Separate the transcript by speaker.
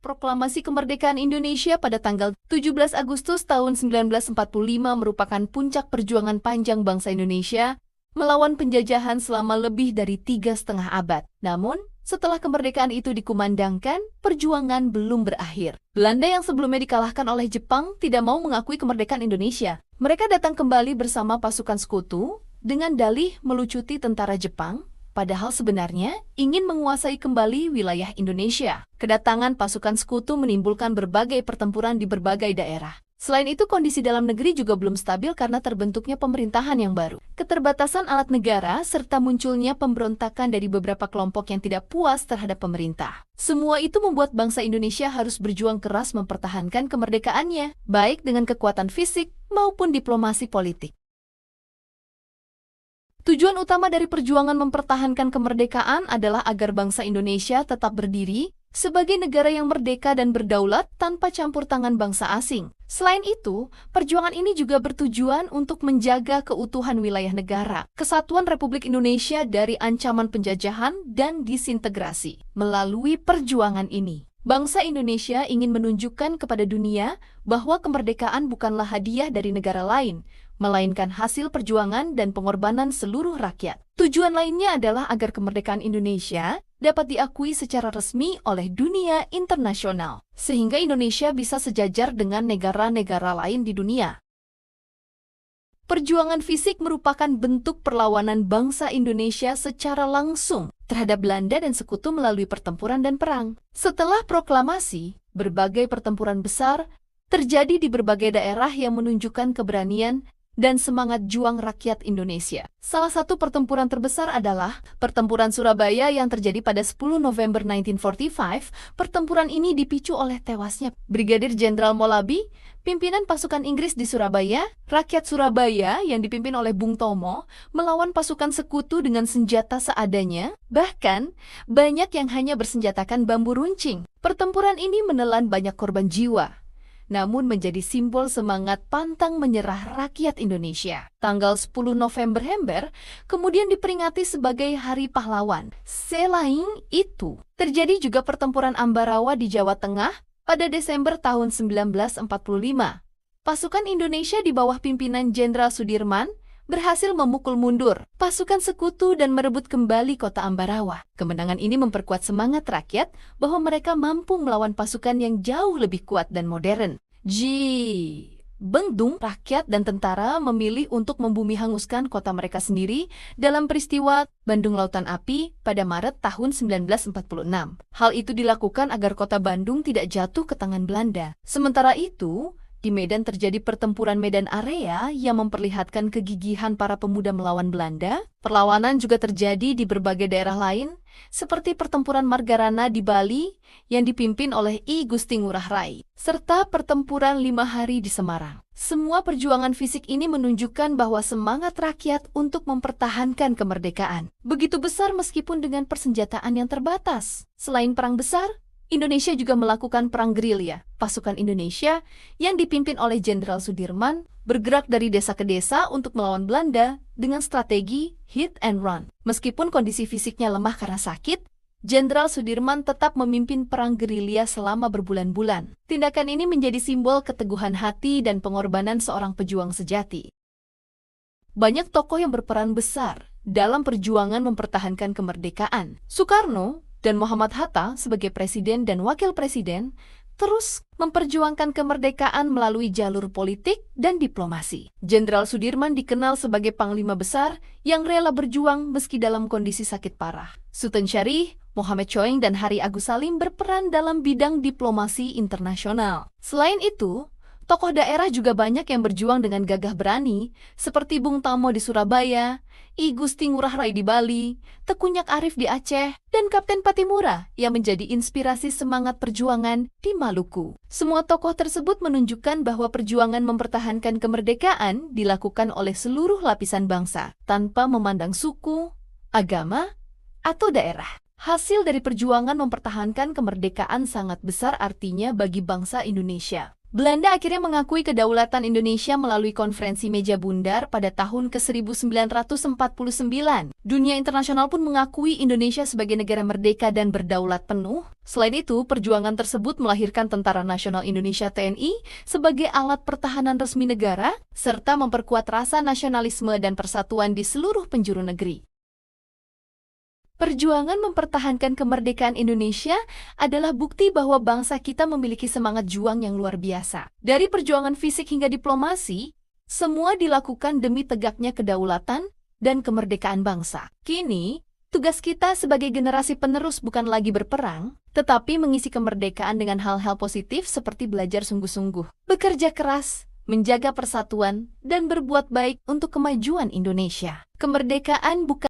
Speaker 1: Proklamasi Kemerdekaan Indonesia pada tanggal 17 Agustus tahun 1945 merupakan puncak perjuangan panjang bangsa Indonesia melawan penjajahan selama lebih dari 3,5 abad. Namun, setelah kemerdekaan itu dikumandangkan, perjuangan belum berakhir. Belanda yang sebelumnya dikalahkan oleh Jepang tidak mau mengakui kemerdekaan Indonesia. Mereka datang kembali bersama pasukan sekutu dengan dalih melucuti tentara Jepang, padahal sebenarnya ingin menguasai kembali wilayah Indonesia. Kedatangan pasukan sekutu menimbulkan berbagai pertempuran di berbagai daerah. Selain itu, kondisi dalam negeri juga belum stabil karena terbentuknya pemerintahan yang baru. Keterbatasan alat negara serta munculnya pemberontakan dari beberapa kelompok yang tidak puas terhadap pemerintah. Semua itu membuat bangsa Indonesia harus berjuang keras mempertahankan kemerdekaannya, baik dengan kekuatan fisik maupun diplomasi politik. Tujuan utama dari perjuangan mempertahankan kemerdekaan adalah agar bangsa Indonesia tetap berdiri sebagai negara yang merdeka dan berdaulat tanpa campur tangan bangsa asing. Selain itu, perjuangan ini juga bertujuan untuk menjaga keutuhan wilayah negara, kesatuan Republik Indonesia dari ancaman penjajahan dan disintegrasi. Melalui perjuangan ini, bangsa Indonesia ingin menunjukkan kepada dunia bahwa kemerdekaan bukanlah hadiah dari negara lain, melainkan hasil perjuangan dan pengorbanan seluruh rakyat. Tujuan lainnya adalah agar kemerdekaan Indonesia dapat diakui secara resmi oleh dunia internasional, sehingga Indonesia bisa sejajar dengan negara-negara lain di dunia. Perjuangan fisik merupakan bentuk perlawanan bangsa Indonesia secara langsung terhadap Belanda dan sekutu melalui pertempuran dan perang. Setelah proklamasi, berbagai pertempuran besar terjadi di berbagai daerah yang menunjukkan keberanian dan semangat juang rakyat Indonesia. Salah satu pertempuran terbesar adalah Pertempuran Surabaya yang terjadi pada 10 November 1945. Pertempuran ini dipicu oleh tewasnya Brigadir Jenderal Molabi, pimpinan pasukan Inggris di Surabaya. Rakyat Surabaya yang dipimpin oleh Bung Tomo melawan pasukan sekutu dengan senjata seadanya, bahkan banyak yang hanya bersenjatakan bambu runcing. Pertempuran ini menelan banyak korban jiwa, namun menjadi simbol semangat pantang menyerah rakyat Indonesia. Tanggal 10 November kemudian diperingati sebagai Hari Pahlawan. Selain itu, terjadi juga pertempuran Ambarawa di Jawa Tengah pada Desember tahun 1945. Pasukan Indonesia di bawah pimpinan Jenderal Sudirman berhasil memukul mundur pasukan sekutu dan merebut kembali kota Ambarawa. Kemenangan ini memperkuat semangat rakyat bahwa mereka mampu melawan pasukan yang jauh lebih kuat dan modern. Bandung, rakyat dan tentara memilih untuk membumi hanguskan kota mereka sendiri dalam peristiwa Bandung Lautan Api pada Maret tahun 1946. Hal itu dilakukan agar kota Bandung tidak jatuh ke tangan Belanda. Sementara itu, di Medan terjadi pertempuran Medan Area yang memperlihatkan kegigihan para pemuda melawan Belanda. Perlawanan juga terjadi di berbagai daerah lain, seperti pertempuran Margarana di Bali yang dipimpin oleh I Gusti Ngurah Rai, serta pertempuran 5 hari di Semarang. Semua perjuangan fisik ini menunjukkan bahwa semangat rakyat untuk mempertahankan kemerdekaan begitu besar meskipun dengan persenjataan yang terbatas. Selain perang besar, Indonesia juga melakukan perang gerilya. Pasukan Indonesia yang dipimpin oleh Jenderal Sudirman bergerak dari desa ke desa untuk melawan Belanda dengan strategi hit and run. Meskipun kondisi fisiknya lemah karena sakit, Jenderal Sudirman tetap memimpin perang gerilya selama berbulan-bulan. Tindakan ini menjadi simbol keteguhan hati dan pengorbanan seorang pejuang sejati. Banyak tokoh yang berperan besar dalam perjuangan mempertahankan kemerdekaan. Soekarno dan Muhammad Hatta sebagai presiden dan wakil presiden terus memperjuangkan kemerdekaan melalui jalur politik dan diplomasi. Jenderal Sudirman dikenal sebagai panglima besar yang rela berjuang meski dalam kondisi sakit parah. Sultan Syarif, Mohammed Choeng, dan Hari Agus Salim berperan dalam bidang diplomasi internasional. Selain itu, tokoh daerah juga banyak yang berjuang dengan gagah berani, seperti Bung Tomo di Surabaya, I Gusti Ngurah Rai di Bali, Teku Nyak Arif di Aceh, dan Kapten Patimura yang menjadi inspirasi semangat perjuangan di Maluku. Semua tokoh tersebut menunjukkan bahwa perjuangan mempertahankan kemerdekaan dilakukan oleh seluruh lapisan bangsa, tanpa memandang suku, agama, atau daerah. Hasil dari perjuangan mempertahankan kemerdekaan sangat besar artinya bagi bangsa Indonesia. Belanda akhirnya mengakui kedaulatan Indonesia melalui Konferensi Meja Bundar pada tahun ke-1949. Dunia internasional pun mengakui Indonesia sebagai negara merdeka dan berdaulat penuh. Selain itu, perjuangan tersebut melahirkan Tentara Nasional Indonesia (TNI) sebagai alat pertahanan resmi negara, serta memperkuat rasa nasionalisme dan persatuan di seluruh penjuru negeri. Perjuangan mempertahankan kemerdekaan Indonesia adalah bukti bahwa bangsa kita memiliki semangat juang yang luar biasa. Dari perjuangan fisik hingga diplomasi, semua dilakukan demi tegaknya kedaulatan dan kemerdekaan bangsa. Kini, tugas kita sebagai generasi penerus bukan lagi berperang, tetapi mengisi kemerdekaan dengan hal-hal positif seperti belajar sungguh-sungguh, bekerja keras, menjaga persatuan, dan berbuat baik untuk kemajuan Indonesia. Kemerdekaan bukan